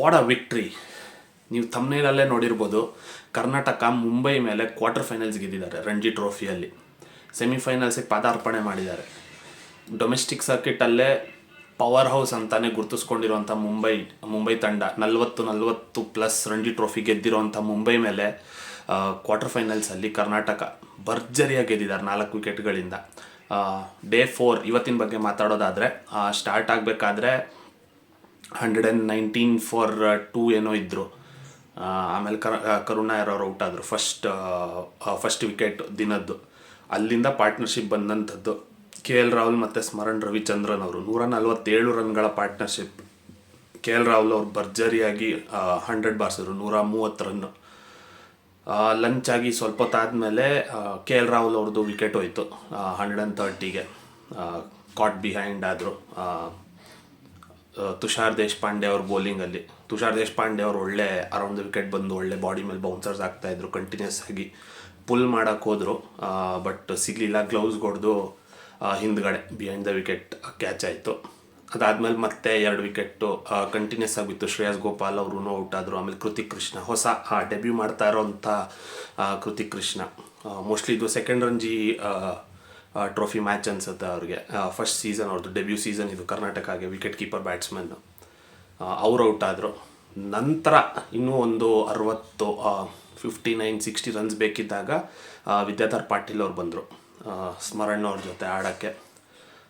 What a victory. ನೀವು ಥಂಬ್ನೇಲಲ್ಲೇ ನೋಡಿರ್ಬೋದು, ಕರ್ನಾಟಕ ಮುಂಬೈ ಮೇಲೆ ಕ್ವಾರ್ಟರ್ ಫೈನಲ್ಸ್ ಗೆದ್ದಿದ್ದಾರೆ ರಣಜಿ ಟ್ರೋಫಿಯಲ್ಲಿ. ಸೆಮಿಫೈನಲ್ಸಿಗೆ ಪಾದಾರ್ಪಣೆ ಮಾಡಿದ್ದಾರೆ. ಡೊಮೆಸ್ಟಿಕ್ ಸರ್ಕಿಟಲ್ಲೇ ಪವರ್ ಹೌಸ್ ಅಂತಾನೆ ಗುರುತಿಸ್ಕೊಂಡಿರುವಂಥ ಮುಂಬೈ ತಂಡ 40+ ರಣಜಿ ಟ್ರೋಫಿ ಗೆದ್ದಿರೋಂಥ ಮುಂಬೈ ಮೇಲೆ ಕ್ವಾರ್ಟರ್ ಫೈನಲ್ಸಲ್ಲಿ ಕರ್ನಾಟಕ ಭರ್ಜರಿಯಾಗಿ ಗೆದ್ದಿದ್ದಾರೆ 4 ವಿಕೆಟ್ಗಳಿಂದ. ಡೇ 4 ಇವತ್ತಿನ ಬಗ್ಗೆ ಮಾತಾಡೋದಾದರೆ, ಸ್ಟಾರ್ಟ್ ಆಗಬೇಕಾದ್ರೆ 119 ಫಾರ್ 2 ಏನೋ ಇದ್ದರು. ಆಮೇಲೆ ಕರುಣಾಯರ್ ಅವರು ಔಟ್ ಆದರು ಫಸ್ಟ್ ವಿಕೆಟ್ ದಿನದ್ದು. ಅಲ್ಲಿಂದ ಪಾರ್ಟ್ನರ್ಶಿಪ್ ಬಂದಂಥದ್ದು KL ರಾಹುಲ್ ಮತ್ತು ಸ್ಮರಣ್ ರವಿಚಂದ್ರನ್ ಅವರು 147 ರನ್ಗಳ ಪಾರ್ಟ್ನರ್ಶಿಪ್. KL ರಾಹುಲ್ ಅವರು ಭರ್ಜರಿಯಾಗಿ 100 ಬಾರಿಸಿದ್ರು, 130 ರನ್ನು. ಲಂಚ್ ಆಗಿ ಸ್ವಲ್ಪ ಹೊತ್ತಾದಮೇಲೆ KL ರಾಹುಲ್ ಅವ್ರದ್ದು ವಿಕೆಟ್ ಹೋಯಿತು 130ಗೆ. ಕಾಟ್ ಬಿಹೈಂಡ್ ಆದರು ತುಷಾರ್ ದೇಶಪಾಂಡೆ ಅವ್ರ ಬೌಲಿಂಗಲ್ಲಿ. ತುಷಾರ್ ದೇಶಪಾಂಡೆ ಅವರು ಒಳ್ಳೆ ಅರೌಂಡ್ ದ ವಿಕೆಟ್ ಬಂದು ಒಳ್ಳೆ ಬಾಡಿ ಮೇಲೆ ಬೌನ್ಸರ್ಸ್ ಆಗ್ತಾಯಿದ್ರು. ಕಂಟಿನ್ಯೂಸ್ ಆಗಿ ಪುಲ್ ಮಾಡೋಕ್ಕೆ ಹೋದರು, ಬಟ್ ಸಿಗಲಿಲ್ಲ. ಗ್ಲೌಸ್ ಹೊಡೆದು ಹಿಂದ್ಗಡೆ ಬಿಹೈಂಡ್ ದ ವಿಕೆಟ್ ಕ್ಯಾಚ್ ಆಯಿತು. ಅದಾದಮೇಲೆ ಮತ್ತೆ 2 ವಿಕೆಟ್ಟು ಕಂಟಿನ್ಯೂಸ್ ಆಗಿತ್ತು. ಶ್ರೇಯಸ್ ಗೋಪಾಲ್ ಅವರು ಔಟ್ ಆದರು. ಆಮೇಲೆ ಕೃತಿಕ್ ಕೃಷ್ಣ, ಹೊಸ ಡೆಬ್ಯೂ ಮಾಡ್ತಾ ಇರೋಂಥ ಕೃತಿಕ್ ಕೃಷ್ಣ. ಮೋಸ್ಟ್ಲಿ ಇದು ಸೆಕೆಂಡ್ ರಂಜಿ ಟ್ರೋಫಿ ಮ್ಯಾಚ್ ಅನಿಸುತ್ತೆ ಅವ್ರಿಗೆ. ಫಸ್ಟ್ ಸೀಸನ್ ಅವ್ರದ್ದು, ಡೆಬ್ಯೂ ಸೀಸನ್ ಇದು ಕರ್ನಾಟಕಗೆ. ವಿಕೆಟ್ ಕೀಪರ್ ಬ್ಯಾಟ್ಸ್ಮನ್ನು ಅವರು ಔಟ್ ಆದರು. ನಂತರ ಇನ್ನೂ ಒಂದು 59-60 ರನ್ಸ್ ಬೇಕಿದ್ದಾಗ ವಿದ್ಯಾಧರ್ ಪಾಟೀಲ್ ಅವ್ರು ಬಂದರು ಸ್ಮರಣ್ ಅವ್ರ ಜೊತೆ ಆಡೋಕ್ಕೆ.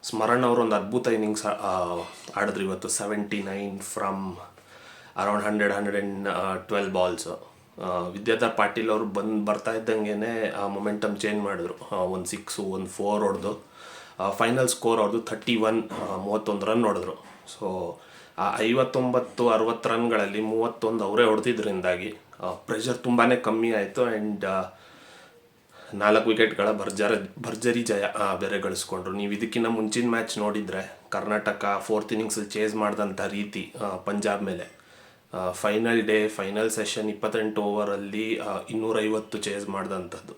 ಸ್ಮರಣ್ ಅವರು ಒಂದು ಅದ್ಭುತ ಇನ್ನಿಂಗ್ಸ್ ಆಡಿದ್ರು ಇವತ್ತು. 79 from around 112 balls. Vidyadhar Patil ಅವರು ಬರ್ತಾ ಇದ್ದಂಗೆ ಮೊಮೆಂಟಮ್ ಚೇಂಜ್ ಮಾಡಿದ್ರು. ಒಂದು 6 ಒಂದು 4 ಹೊಡೆದು ಫೈನಲ್ ಸ್ಕೋರ್ ಅವ್ರದ್ದು 31 ರನ್ ಹೊಡೆದ್ರು. ಸೊ 59-60 ರನ್ಗಳಲ್ಲಿ 31 ಅವರೇ ಹೊಡೆದಿದ್ದರಿಂದಾಗಿ ಪ್ರೆಷರ್ ತುಂಬಾ ಕಮ್ಮಿ ಆಯಿತು. ಆ್ಯಂಡ್ 4 ವಿಕೆಟ್ಗಳ ಭರ್ಜರಿ ಜಯ ಬೇರೆ ಗಳಿಸ್ಕೊಂಡ್ರು. ನೀವು ಇದಕ್ಕಿಂತ ಮುಂಚಿನ ಮ್ಯಾಚ್ ನೋಡಿದರೆ ಕರ್ನಾಟಕ 4th ಇನ್ನಿಂಗ್ಸಲ್ಲಿ ಚೇಸ್ ಮಾಡಿದಂಥ ರೀತಿ ಪಂಜಾಬ್ ಮೇಲೆ. ಫೈನಲ್ ಸೆಷನ್ 28 ಓವರಲ್ಲಿ 250 ಚೇಸ್ ಮಾಡಿದಂಥದ್ದು.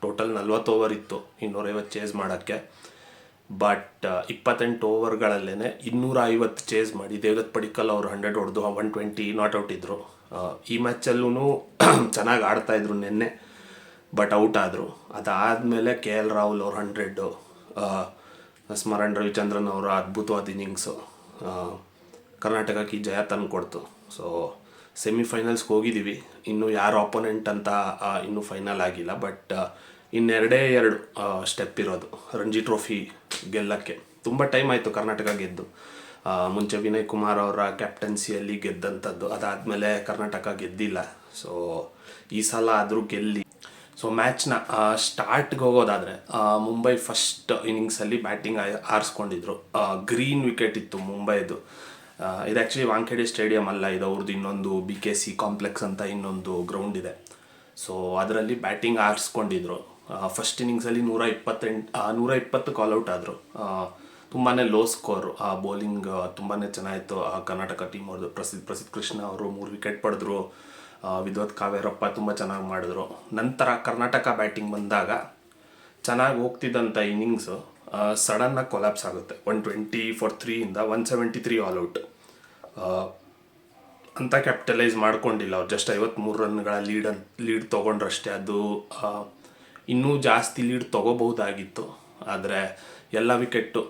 ಟೋಟಲ್ 40 ಓವರ್ ಇತ್ತು 250 ಚೇಸ್ ಮಾಡೋಕ್ಕೆ. ಬಟ್ 28 ಓವರ್ಗಳಲ್ಲೇ 250 ಚೇಸ್ ಮಾಡಿ ದೇವದತ್ ಪಡಿಕ್ಕಲ್ ಅವರು 100 ಹೊಡೆದು 120 ನಾಟ್ ಔಟ್ ಇದ್ದರು. ಈ ಮ್ಯಾಚಲ್ಲೂ ಚೆನ್ನಾಗಿ ಆಡ್ತಾಯಿದ್ರು ನಿನ್ನೆ, ಬಟ್ ಔಟ್ ಆದರು. ಅದಾದಮೇಲೆ KL ರಾಹುಲ್ ಅವ್ರು 100, ಸ್ಮರಣ್ ರವಿಚಂದ್ರನ್ ಅವರ ಅದ್ಭುತವಾದ ಇನ್ನಿಂಗ್ಸು ಕರ್ನಾಟಕಕ್ಕೆ ಜಯ ತಂದು ಕೊಡ್ತು. ಸೊ ಸೆಮಿಫೈನಲ್ಸ್ಗೆ ಹೋಗಿದ್ದೀವಿ. ಇನ್ನು ಯಾರು ಆಪೋನೆಂಟ್ ಅಂತ ಇನ್ನೂ ಫೈನಲ್ ಆಗಿಲ್ಲ. ಬಟ್ ಇನ್ನೆರಡೇ 2 ಸ್ಟೆಪ್ ಇರೋದು ರಣಜಿ ಟ್ರೋಫಿ ಗೆಲ್ಲಕ್ಕೆ. ತುಂಬ ಟೈಮ್ ಆಯಿತು ಕರ್ನಾಟಕ ಗೆದ್ದು. ಮುಂಚೆ ವಿನಯ್ ಕುಮಾರ್ ಅವರ ಕ್ಯಾಪ್ಟನ್ಸಿಯಲ್ಲಿ ಗೆದ್ದಂಥದ್ದು. ಅದಾದಮೇಲೆ ಕರ್ನಾಟಕ ಗೆದ್ದಿಲ್ಲ. ಸೊ ಈ ಸಲ ಆದರೂ ಗೆಲ್ಲಿ. ಸೊ ಮ್ಯಾಚ್ನ ಸ್ಟಾರ್ಟ್ಗೆ ಹೋಗೋದಾದರೆ, ಮುಂಬೈ ಫಸ್ಟ್ ಇನ್ನಿಂಗ್ಸಲ್ಲಿ ಬ್ಯಾಟಿಂಗ್ ಆರಿಸ್ಕೊಂಡಿದ್ರು. ಗ್ರೀನ್ ವಿಕೆಟ್ ಇತ್ತು ಮುಂಬೈದು. ಇದು ಆ್ಯಕ್ಚುಲಿ ವಾಂಖೇಡೆ ಸ್ಟೇಡಿಯಂ ಅಲ್ಲ, ಇದು ಅವ್ರದ್ದು ಇನ್ನೊಂದು BKC ಕಾಂಪ್ಲೆಕ್ಸ್ ಅಂತ ಇನ್ನೊಂದು ಗ್ರೌಂಡ್ ಇದೆ. ಸೊ ಅದರಲ್ಲಿ ಬ್ಯಾಟಿಂಗ್ ಆರಿಸ್ಕೊಂಡಿದ್ರು. ಫಸ್ಟ್ ಇನ್ನಿಂಗ್ಸಲ್ಲಿ 120 ಕಾಲ್ಔಟ್ ಆದರು. ತುಂಬಾ ಲೋ ಸ್ಕೋರು. ಬೌಲಿಂಗ್ ತುಂಬಾ ಚೆನ್ನಾಗಿತ್ತು ಕರ್ನಾಟಕ ಟೀಮ್ ಅವ್ರದ್ದು. ಪ್ರಸಿದ್ಧ ಕೃಷ್ಣ ಅವರು 3 ವಿಕೆಟ್ ಪಡೆದ್ರು. ವಿದ್ವತ್ ಕಾವೇರಪ್ಪ ತುಂಬ ಚೆನ್ನಾಗಿ ಮಾಡಿದ್ರು. ನಂತರ ಕರ್ನಾಟಕ ಬ್ಯಾಟಿಂಗ್ ಬಂದಾಗ ಚೆನ್ನಾಗಿ ಹೋಗ್ತಿದ್ದಂಥ ಇನ್ನಿಂಗ್ಸು ಸಡನ್ನಾಗಿ ಕೊಲ್ಯಾಪ್ಸ್ ಆಗುತ್ತೆ. 120 ಫಾರ್ 3 ಇಂದ 173 ಆಲ್ಔಟ್ ಅಂತ ಕ್ಯಾಪಿಟಲೈಸ್ ಮಾಡ್ಕೊಂಡಿಲ್ಲ ಅವ್ರು. ಜಸ್ಟ್ 53 ರನ್ಗಳ ಲೀಡ್ ತೊಗೊಂಡ್ರಷ್ಟೇ. ಅದು ಇನ್ನೂ ಜಾಸ್ತಿ ಲೀಡ್ ತೊಗೋಬಹುದಾಗಿತ್ತು. ಆದರೆ ಎಲ್ಲ ವಿಕೆಟ್ಟು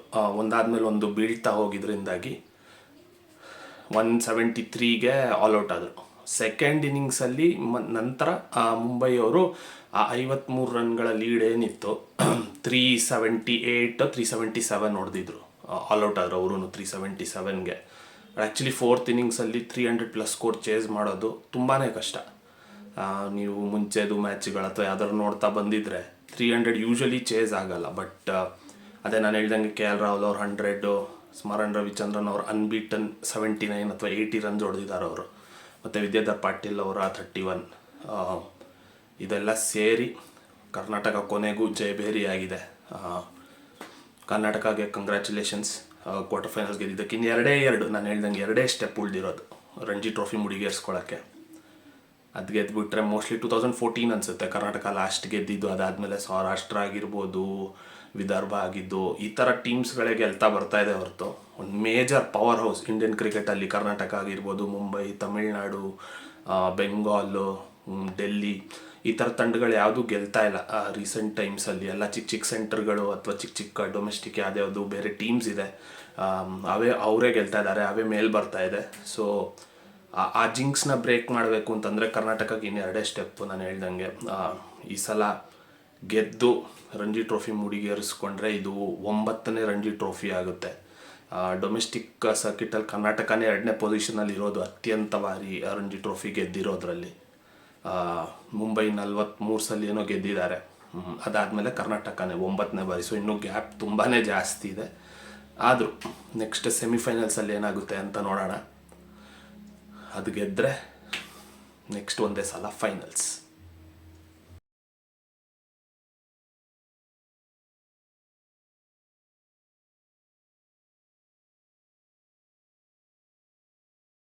ಒಂದಾದ್ಮೇಲೆ ಒಂದು ಬೀಳ್ತಾ ಹೋಗಿದ್ರಿಂದಾಗಿ 173ಗೆ ಆಲ್ಔಟ್ ಆದರು. ಸೆಕೆಂಡ್ ಇನ್ನಿಂಗ್ಸಲ್ಲಿ ನಂತರ ಮುಂಬೈಯವರು 53 ರನ್ಗಳ ಲೀಡ್ ಏನಿತ್ತು 377 ಹೊಡೆದಿದ್ರು. ಆಲ್ಔಟ್ ಆದರು ಅವರು 377ಗೆ. ಆ್ಯಕ್ಚುಲಿ 4th ಇನ್ನಿಂಗ್ಸಲ್ಲಿ 300+ ಸ್ಕೋರ್ ಚೇಸ್ ಮಾಡೋದು ತುಂಬಾ ಕಷ್ಟ. ನೀವು ಮುಂಚೆದು ಮ್ಯಾಚ್ಗಳು ಅಥವಾ ಯಾವ್ದಾದ್ರು ನೋಡ್ತಾ ಬಂದಿದ್ದರೆ 300 ಯೂಶ್ವಲಿ ಚೇಸ್ ಆಗಲ್ಲ. ಬಟ್ ಅದೇ ನಾನು ಹೇಳ್ದಂಗೆ KL ರಾಹುಲ್ ಅವ್ರು 100, ಸ್ಮರಣ್ ರವಿಚಂದ್ರನ್ ಅವರು ಅನ್ಬೀಟನ್ 79 ಅಥವಾ 80 ರನ್ಸ್ ಹೊಡೆದಿದ್ದಾರೆ ಅವರು. ಮತ್ತು ವಿದ್ಯಾಧರ್ ಪಾಟೀಲ್ ಅವರ 31. ಇದೆಲ್ಲ ಸೇರಿ ಕರ್ನಾಟಕ ಕೊನೆಗೂ ಜಯಭೇರಿಯಾಗಿದೆ. ಕರ್ನಾಟಕಗೆ ಕಂಗ್ರ್ಯಾಚುಲೇಷನ್ಸ್, ಕ್ವಾರ್ಟರ್ ಫೈನಲ್ಸ್ ಗೆದ್ದಿದ್ದಕ್ಕೆ. ಇನ್ನು 2 ನಾನು ಹೇಳ್ದಂಗೆ 2 ಸ್ಟೆಪ್ ಉಳಿದಿರೋದು ರಣಜಿ ಟ್ರೋಫಿ ಮುಡಿಗೇರಿಸ್ಕೊಳ್ಳೋಕ್ಕೆ. ಅದು ಗೆದ್ದುಬಿಟ್ರೆ ಮೋಸ್ಟ್ಲಿ 2014 ಅನಿಸುತ್ತೆ ಕರ್ನಾಟಕ ಲಾಸ್ಟ್ ಗೆದ್ದಿದ್ದು. ಅದಾದಮೇಲೆ ಸೌರಾಷ್ಟ್ರ ಆಗಿರ್ಬೋದು, ವಿದರ್ಭ ಆಗಿದ್ದು ಈ ಥರ ಟೀಮ್ಸ್ಗಳೇ ಗೆಲ್ತಾ ಬರ್ತಾ ಇದೆ ಹೊರತು ಒಂದು ಮೇಜರ್ ಪವರ್ ಹೌಸ್ ಇಂಡಿಯನ್ ಕ್ರಿಕೆಟಲ್ಲಿ ಕರ್ನಾಟಕ ಆಗಿರ್ಬೋದು, ಮುಂಬೈ, ತಮಿಳ್ನಾಡು, ಬೆಂಗಾಲು, ಡೆಲ್ಲಿ ಈ ಥರ ತಂಡಗಳು ಯಾವುದೂ ಗೆಲ್ತಾ ಇಲ್ಲ ರೀಸೆಂಟ್ ಟೈಮ್ಸಲ್ಲಿ. ಎಲ್ಲ ಚಿಕ್ಕ ಚಿಕ್ಕ ಸೆಂಟರ್ಗಳು ಅಥವಾ ಚಿಕ್ಕ ಚಿಕ್ಕ ಡೊಮೆಸ್ಟಿಕ್ ಯಾವುದ್ಯಾವುದು ಬೇರೆ ಟೀಮ್ಸ್ ಇದೆ, ಅವರೇ ಗೆಲ್ತಾ ಇದ್ದಾರೆ, ಅವೇ ಮೇಲೆ ಬರ್ತಾ ಇದೆ. ಸೊ ಆ ಜಿಂಕ್ಸ್ನ ಬ್ರೇಕ್ ಮಾಡಬೇಕು ಅಂತಂದರೆ ಕರ್ನಾಟಕಕ್ಕೆ ಇನ್ನು 2 ಸ್ಟೆಪ್ಪು. ನಾನು ಹೇಳ್ದಂಗೆ ಈ ಸಲ ಗೆದ್ದು ರಂಜಿ ಟ್ರೋಫಿ ಮುಡಿಗೇರಿಸ್ಕೊಂಡ್ರೆ ಇದು 9ನೇ ರಂಜಿ ಟ್ರೋಫಿ ಆಗುತ್ತೆ. ಡೊಮೆಸ್ಟಿಕ್ ಸರ್ಕಿಟಲ್ಲಿ ಕರ್ನಾಟಕನೇ 2ನೇ ಪೊಸಿಷನಲ್ಲಿ ಇರೋದು ಅತ್ಯಂತ ಬಾರಿ ರಂಜಿ ಟ್ರೋಫಿ ಗೆದ್ದಿರೋದ್ರಲ್ಲಿ. ಮುಂಬೈ 43 ಸಲ ಏನೋ ಗೆದ್ದಿದ್ದಾರೆ, ಅದಾದಮೇಲೆ ಕರ್ನಾಟಕನೇ 9ನೇ ಬಾರಿ. ಸೊ ಇನ್ನೂ ಗ್ಯಾಪ್ ತುಂಬಾ ಜಾಸ್ತಿ ಇದೆ. ಆದರೂ ನೆಕ್ಸ್ಟ್ ಸೆಮಿಫೈನಲ್ಸಲ್ಲಿ ಏನಾಗುತ್ತೆ ಅಂತ ನೋಡೋಣ. ಅದು ಗೆದ್ದರೆ ನೆಕ್ಸ್ಟ್ ಒಂದೇ ಸಲ ಫೈನಲ್ಸ್.